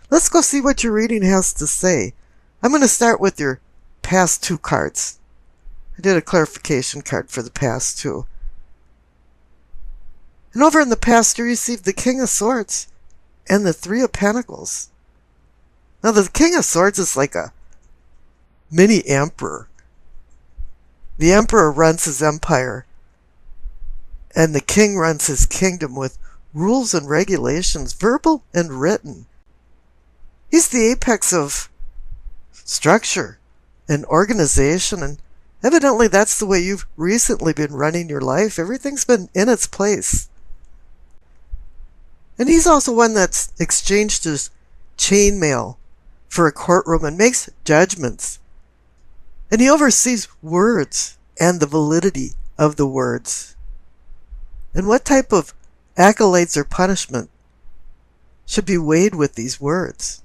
Let's go see what your reading has to say. I'm going to start with your past two cards. I did a clarification card for the past two. And over in the past, you received the King of Swords and the Three of Pentacles. Now, the King of Swords is like a mini emperor. The emperor runs his empire, and the king runs his kingdom with rules and regulations, verbal and written. He's the apex of structure and organization, and evidently that's the way you've recently been running your life. Everything's been in its place. And he's also one that's exchanged his chainmail for a courtroom and makes judgments. And he oversees words and the validity of the words. And what type of accolades or punishment should be weighed with these words.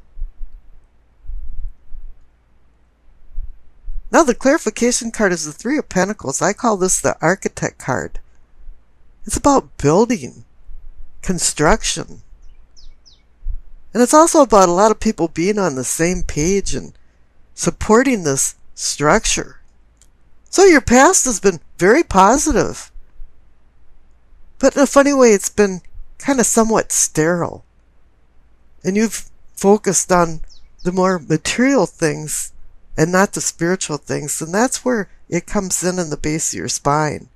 Now the clarification card is the Three of Pentacles. I call this the Architect card. It's about building, construction. And it's also about a lot of people being on the same page and supporting this structure. So your past has been very positive. But in a funny way, it's been kind of somewhat sterile. And you've focused on the more material things and not the spiritual things. And that's where it comes in the base of your spine.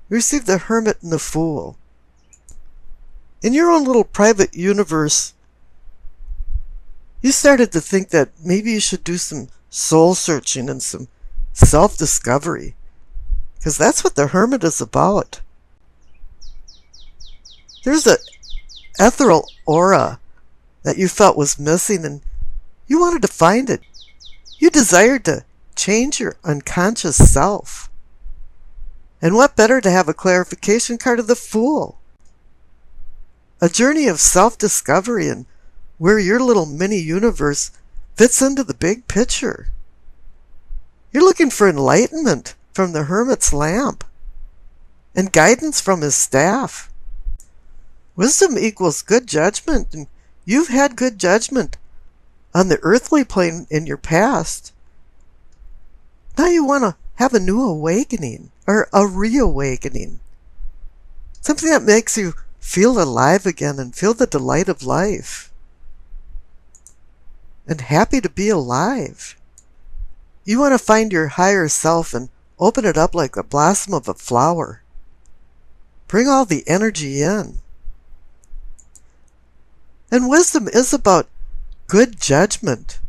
You receive the Hermit and the Fool. In your own little private universe, you started to think that maybe you should do some soul searching and some self-discovery. Because that's what the Hermit is about. There's an ethereal aura that you felt was missing, and you wanted to find it. You desired to change your unconscious self. And what better to have a clarification card of the Fool? A journey of self-discovery and where your little mini-universe fits into the big picture. You're looking for enlightenment from the Hermit's lamp and guidance from his staff. Wisdom equals good judgment, and you've had good judgment on the earthly plane in your past. Now you want to have a new awakening, or a reawakening. Something that makes you feel alive again and feel the delight of life. And happy to be alive. You want to find your higher self and open it up like the blossom of a flower. Bring all the energy in. And wisdom is about good judgment.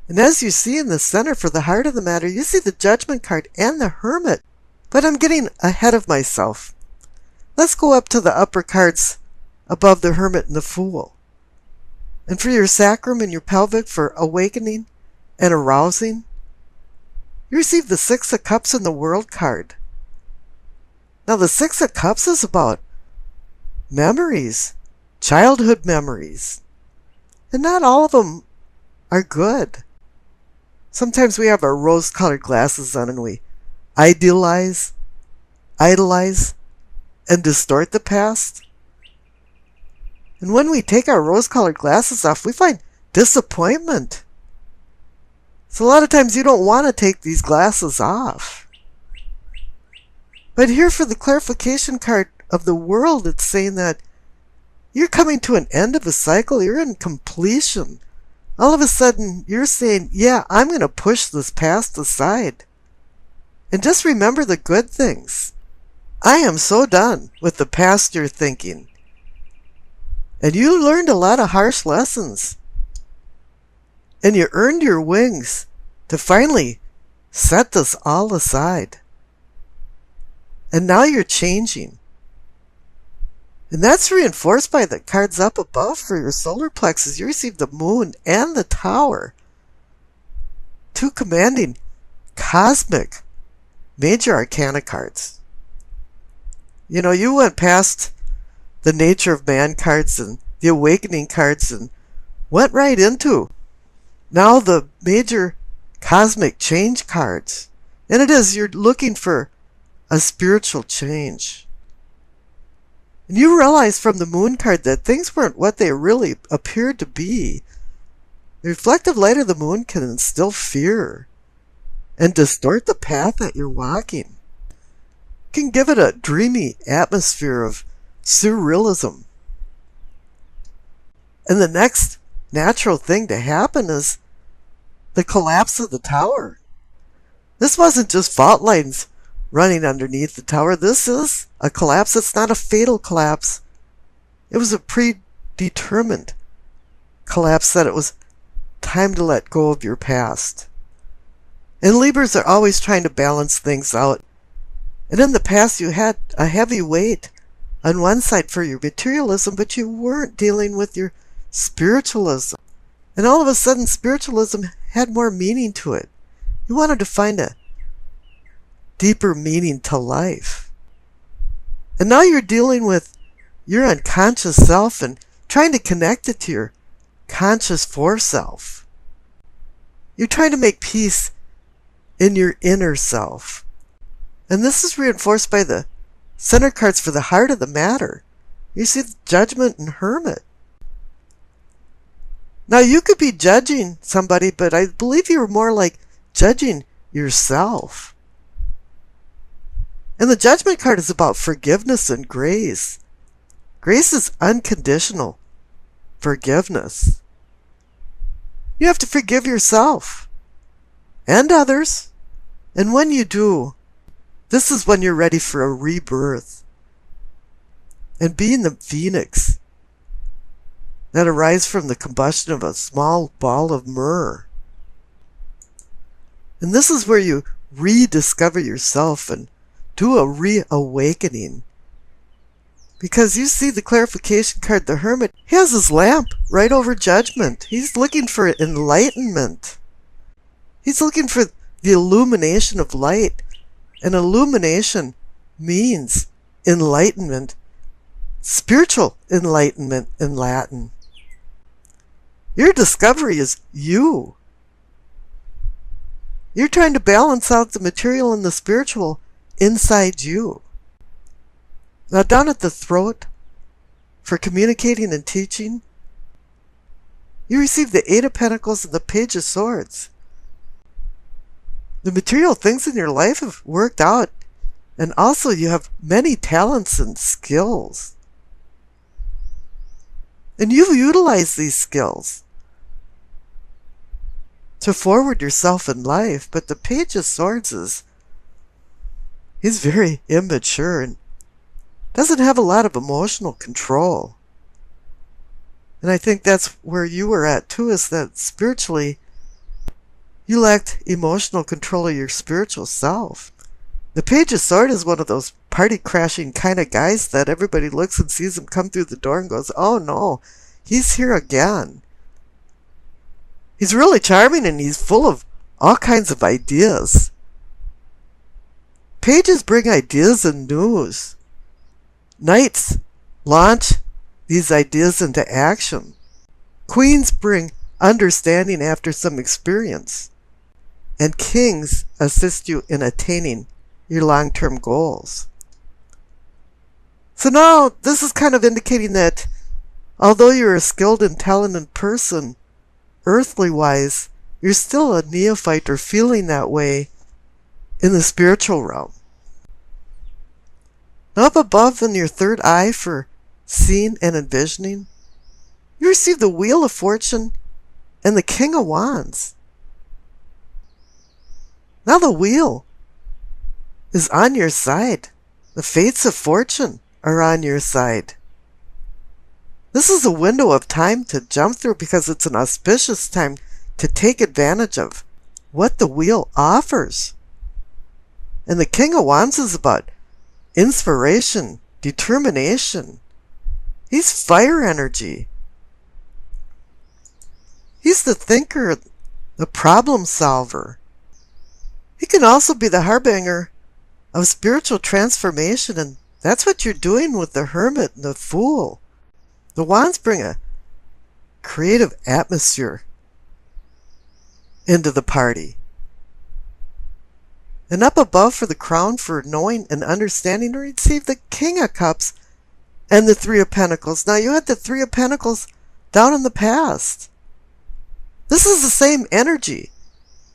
And as you see in the center for the heart of the matter, you see the Judgment card and the Hermit. But I'm getting ahead of myself. Let's go up to the upper cards above the Hermit and the Fool. And for your sacrum and your pelvic for awakening and arousing, you receive the Six of Cups and the World card. Now the Six of Cups is about memories, childhood memories. And not all of them are good. Sometimes we have our rose-colored glasses on and we idolize, and distort the past. And when we take our rose-colored glasses off, we find disappointment. So a lot of times you don't want to take these glasses off. But here for the clarification card of the World, it's saying that you're coming to an end of a cycle. You're in completion. All of a sudden, you're saying, yeah, I'm going to push this past aside. And just remember the good things. I am so done with the past you're thinking. And you learned a lot of harsh lessons. And you earned your wings to finally set this all aside. And now you're changing. And that's reinforced by the cards up above for your solar plexus. You received the Moon and the Tower. Two commanding cosmic major arcana cards. You know, you went past the nature of man cards and the awakening cards and went right into now the major cosmic change cards. And it is, you're looking for a spiritual change. And you realize from the Moon card that things weren't what they really appeared to be. The reflective light of the moon can instill fear and distort the path that you're walking. It can give it a dreamy atmosphere of surrealism. And the next natural thing to happen is the collapse of the tower. This wasn't just fault lines running underneath the tower. This is a collapse. It's not a fatal collapse. It was a predetermined collapse, that it was time to let go of your past. And Libras are always trying to balance things out. And in the past you had a heavy weight on one side for your materialism, but you weren't dealing with your spiritualism. And all of a sudden spiritualism had more meaning to it. You wanted to find a deeper meaning to life. And now you're dealing with your unconscious self and trying to connect it to your conscious foreself. You're trying to make peace in your inner self. And this is reinforced by the center cards for the heart of the matter. You see the Judgment and Hermit. Now you could be judging somebody, but I believe you were more like judging yourself. And the Judgment card is about forgiveness and grace. Grace is unconditional forgiveness. You have to forgive yourself and others. And when you do, this is when you're ready for a rebirth. And being the phoenix that arises from the combustion of a small ball of myrrh. And this is where you rediscover yourself and do a reawakening. Because you see the clarification card, the Hermit, he has his lamp right over Judgment. He's looking for enlightenment. He's looking for the illumination of light. And illumination means enlightenment, spiritual enlightenment in Latin. Your discovery is you. You're trying to balance out the material and the spiritual inside you. Now down at the throat, for communicating and teaching, you receive the Eight of Pentacles and the Page of Swords. The material things in your life have worked out, and also you have many talents and skills. And you've utilized these skills to forward yourself in life, but the Page of Swords he's very immature and doesn't have a lot of emotional control. And I think that's where you were at too, is that spiritually you lacked emotional control of your spiritual self. The Page of Swords is one of those party-crashing kind of guys that everybody looks and sees him come through the door and goes, oh no, he's here again. He's really charming and he's full of all kinds of ideas. Pages bring ideas and news. Knights launch these ideas into action. Queens bring understanding after some experience. And kings assist you in attaining your long-term goals. So now this is kind of indicating that although you're a skilled and talented person, earthly-wise, you're still a neophyte or feeling that way in the spiritual realm. Now up above in your third eye for seeing and envisioning, you receive the Wheel of Fortune and the King of Wands. Now the wheel is on your side. The fates of fortune are on your side. This is a window of time to jump through because it's an auspicious time to take advantage of what the wheel offers. And the King of Wands is about inspiration, determination. He's fire energy. He's the thinker, the problem solver. He can also be the harbinger of spiritual transformation, and that's what you're doing with the Hermit and the Fool. The Wands bring a creative atmosphere into the party. And up above for the crown for knowing and understanding, receive the King of Cups and the Three of Pentacles. Now you had the Three of Pentacles down in the past. This is the same energy.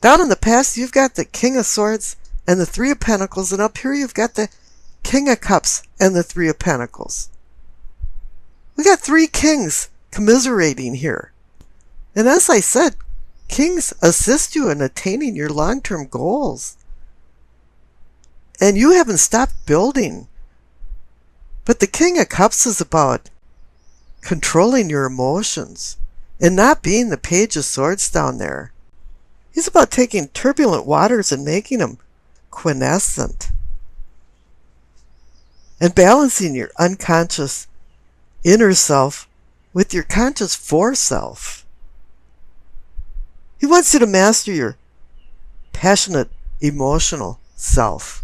Down in the past, you've got the King of Swords and the Three of Pentacles, and up here you've got the King of Cups and the Three of Pentacles. We got three kings commiserating here. And as I said, kings assist you in attaining your long-term goals. And you haven't stopped building. But the King of Cups is about controlling your emotions and not being the Page of Swords down there. He's about taking turbulent waters and making them quiescent. And balancing your unconscious inner self with your conscious foreself. He wants you to master your passionate, emotional self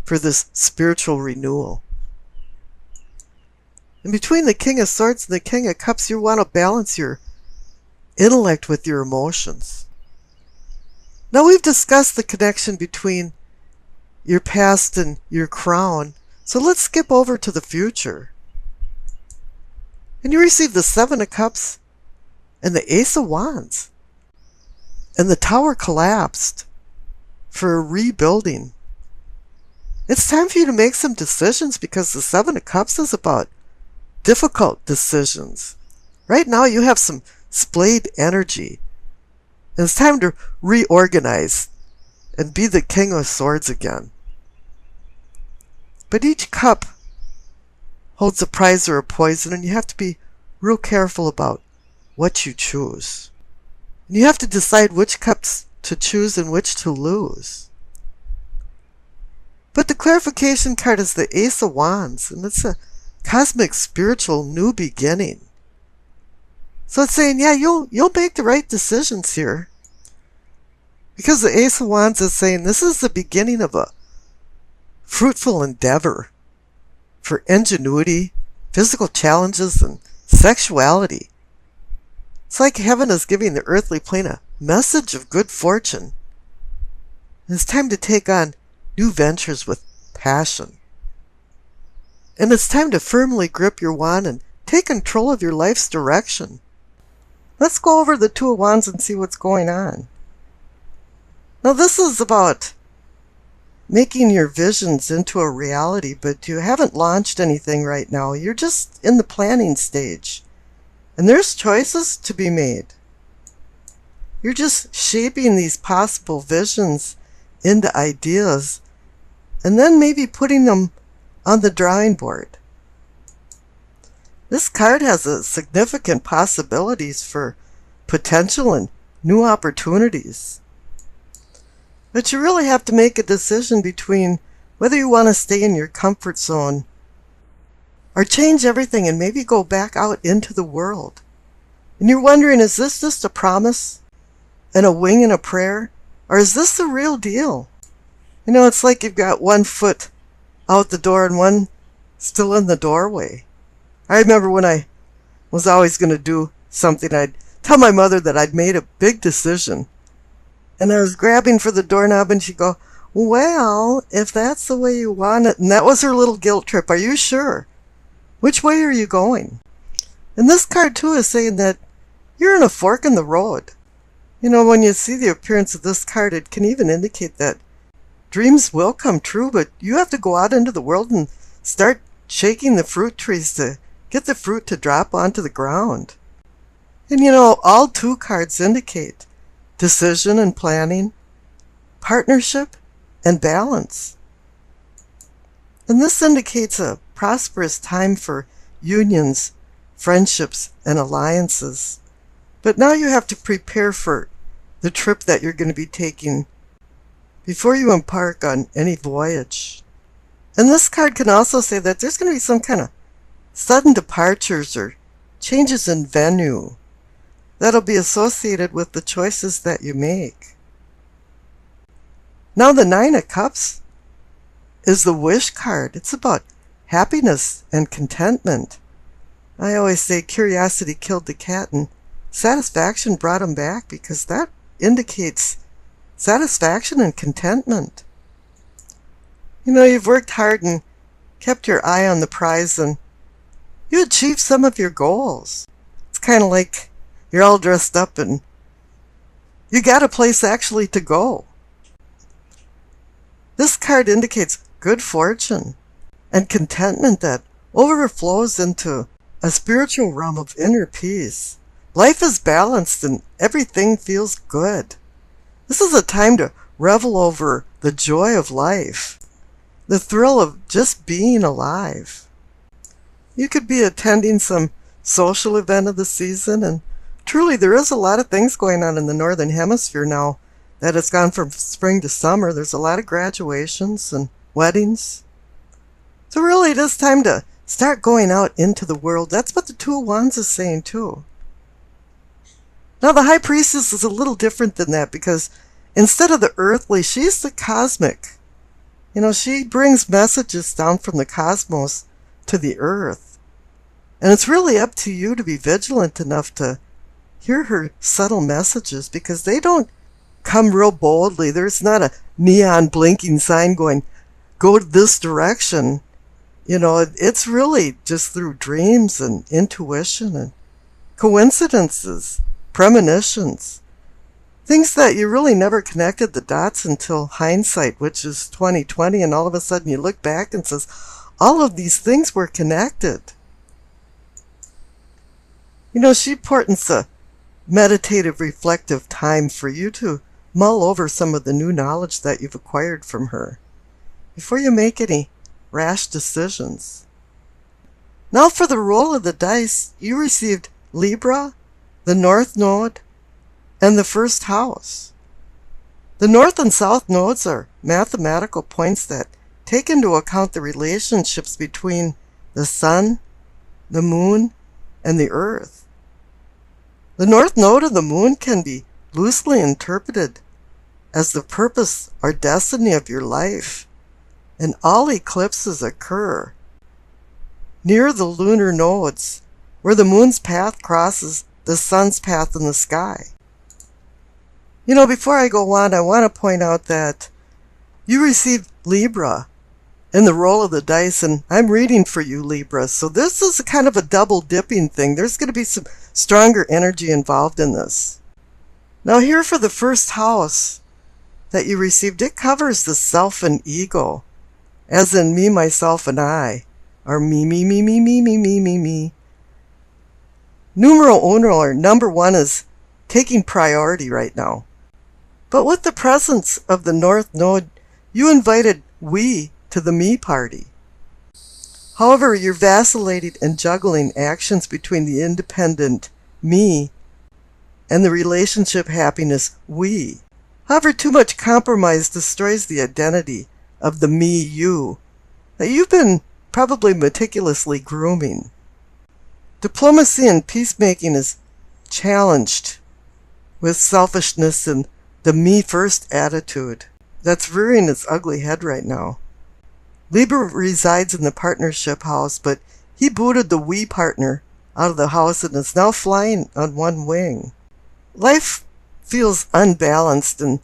for this spiritual renewal. And between the King of Swords and the King of Cups, you want to balance your intellect with your emotions. Now, we've discussed the connection between your past and your crown, so let's skip over to the future. And you receive the Seven of Cups and the Ace of Wands. And the Tower collapsed for a rebuilding. It's time for you to make some decisions, because the Seven of Cups is about difficult decisions. Right now you have some splayed energy. And it's time to reorganize and be the King of Swords again. But each cup holds a prize or a poison, and you have to be real careful about what you choose. And you have to decide which cups to choose and which to lose. But the clarification card is the Ace of Wands, and it's a cosmic spiritual new beginning. So it's saying, yeah, you'll make the right decisions here. Because the Ace of Wands is saying this is the beginning of a fruitful endeavor for ingenuity, physical challenges, and sexuality. It's like heaven is giving the earthly plane a message of good fortune. And it's time to take on new ventures with passion. And it's time to firmly grip your wand and take control of your life's direction. Let's go over the Two of Wands and see what's going on. Now, this is about making your visions into a reality, but you haven't launched anything right now. You're just in the planning stage. And there's choices to be made. You're just shaping these possible visions into ideas and then maybe putting them on the drawing board. This card has a significant possibilities for potential and new opportunities. But you really have to make a decision between whether you want to stay in your comfort zone or change everything and maybe go back out into the world. And you're wondering, is this just a promise and a wing and a prayer? Or is this the real deal? You know, it's like you've got one foot out the door and one still in the doorway. I remember when I was always going to do something, I'd tell my mother that I'd made a big decision. And I was grabbing for the doorknob and she'd go, well, if that's the way you want it. And that was her little guilt trip. Are you sure? Which way are you going? And this card too is saying that you're in a fork in the road. You know, when you see the appearance of this card, it can even indicate that dreams will come true, but you have to go out into the world and start shaking the fruit trees to get the fruit to drop onto the ground. And you know, all two cards indicate decision and planning, partnership, and balance. And this indicates a prosperous time for unions, friendships, and alliances. But now you have to prepare for the trip that you're going to be taking before you embark on any voyage. And this card can also say that there's going to be some kind of sudden departures or changes in venue that'll be associated with the choices that you make. Now the Nine of Cups is the wish card. It's about happiness and contentment. I always say curiosity killed the cat and satisfaction brought him back, because that indicates satisfaction and contentment. You know, you've worked hard and kept your eye on the prize and you achieved some of your goals. It's kind of like you're all dressed up and You got a place actually to go. This card indicates good fortune and contentment that overflows into a spiritual realm of inner peace. Life is balanced and everything feels good. This is a time to revel over the joy of life, the thrill of just being alive. You could be attending some social event of the season, and truly there is a lot of things going on in the Northern Hemisphere now that it's gone from spring to summer. There's a lot of graduations and weddings. So really it is time to start going out into the world. That's what the Two of Wands is saying too. Now the High Priestess is a little different than that, because instead of the earthly, she's the cosmic. She brings messages down from the cosmos to the earth. And it's really up to you to be vigilant enough to hear her subtle messages, because they don't come real boldly. There's not a neon blinking sign going, go this direction. It's really just through dreams and intuition and coincidences, premonitions, things that you really never connected the dots until hindsight, which is 2020, and all of a sudden you look back and says, all of these things were connected. She portends a meditative, reflective time for you to mull over some of the new knowledge that you've acquired from her before you make any rash decisions. Now for the roll of the dice, you received Libra, the North Node, and the first house. The North and South nodes are mathematical points that take into account the relationships between the Sun, the Moon, and the Earth. The North Node of the Moon can be loosely interpreted as the purpose or destiny of your life, and all eclipses occur near the lunar nodes, where the Moon's path crosses the Sun's path in the sky. Before I go on, I want to point out that you received Libra in the roll of the dice, and I'm reading for you, Libra. So this is kind of a double dipping thing. There's going to be some stronger energy involved in this. Now here for the first house that you received, it covers the self and ego, as in me, myself, and I, or me, me, me, me, me, me, me, me, me. Numero uno, or number one, is taking priority right now. But with the presence of the North Node, you invited we to the me party. However, you're vacillating and juggling actions between the independent me and the relationship happiness we. However, too much compromise destroys the identity of the me you that you've been probably meticulously grooming. Diplomacy and peacemaking is challenged with selfishness and the me-first attitude that's rearing its ugly head right now. Libra resides in the partnership house, but he booted the we partner out of the house and is now flying on one wing. Life feels unbalanced, and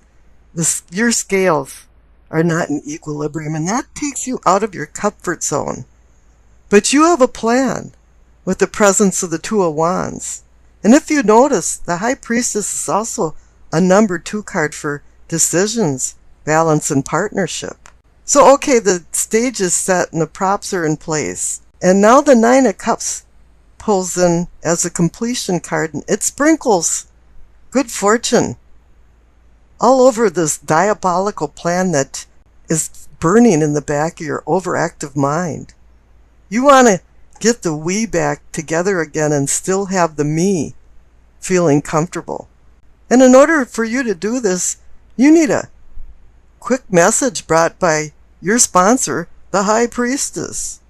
your scales are not in equilibrium, and that takes you out of your comfort zone. But you have a plan with the presence of the Two of Wands. And if you notice, the High Priestess is also a number 2 card for decisions, balance, and partnership. So okay, the stage is set and the props are in place. And now the Nine of Cups pulls in as a completion card, and it sprinkles good fortune all over this diabolical plan that is burning in the back of your overactive mind. You want to get the we back together again and still have the me feeling comfortable. And in order for you to do this, you need a quick message brought by your sponsor, the High Priestess.